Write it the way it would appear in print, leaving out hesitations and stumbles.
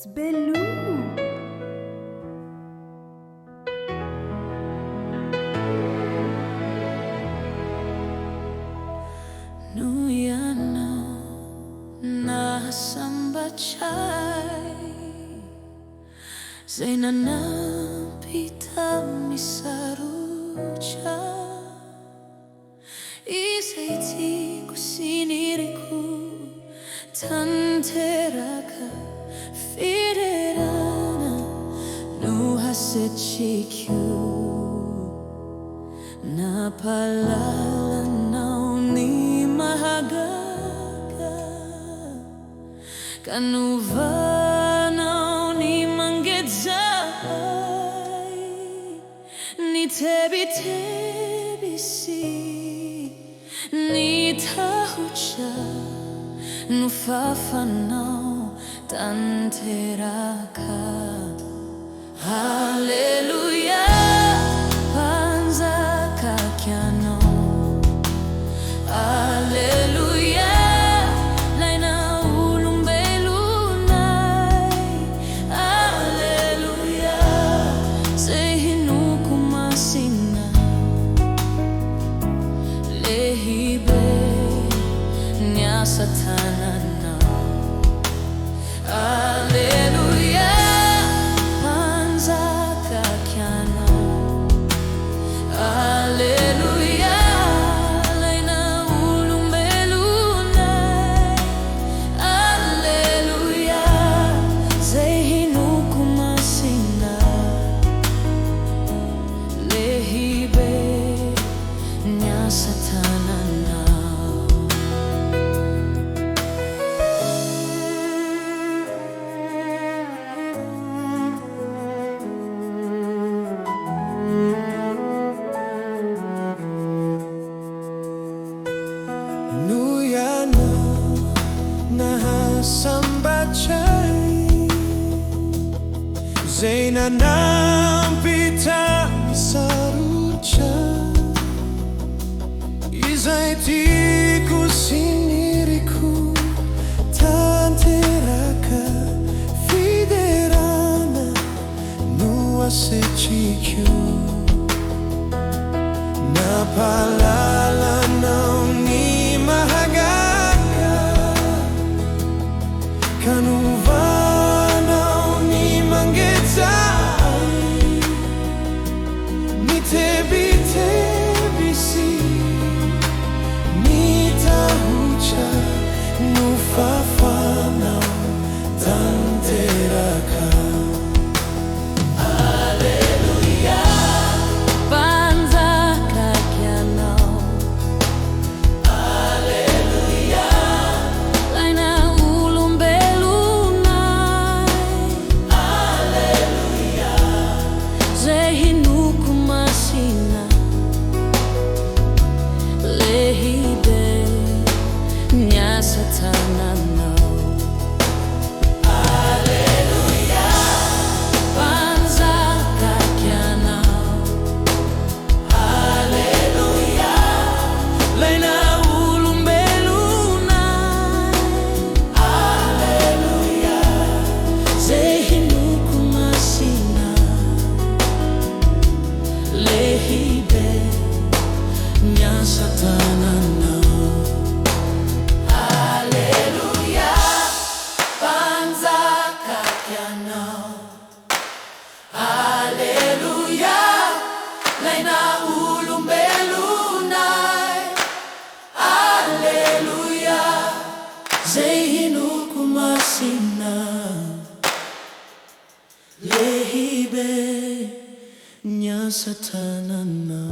Belou. Nuyana nasambachay Zainana pita misarucha Isaiti kusiniriku tanteraka Fiderana nuhasechiku Napalala nauni mahagaga Kanuva nauni mangedzai Ni tebi tebi si Ni tahucha Nufafa nao tanteraka Hallelujah Panza kakiano Hallelujah Laina ulumbelunay Hallelujah Sehinu kumasina Lehibe Nya satanana Hallelujah Panza kakiano Hallelujah Laina ulumbelunay Hallelujah Zehinu kumasina Lehibe Nya satanana Nuyana nasambachay Zainana pita misarucha Izaiti kusiniriku tanteraka Fiderana nuasechiku Napalala nauni mahagaga Kanuva nauni mangedzai Ni tebi tebi si Ni tahucha Nufafa nao tanteraka Panza kakiano Hallelujah Laina ulumbelunay Hallelujah Zehinu kumasina Lehibe Nya satanana Hallelujah Panza kakiano Hallelujah Laina ulumbelunay Hallelujah Zehinu kumasina Lehibe Nya satanana Hallelujah Panza kakiano Hallelujah Laina ulumbelunay Hallelujah Zehinu kumasina Lehibe Nya satanana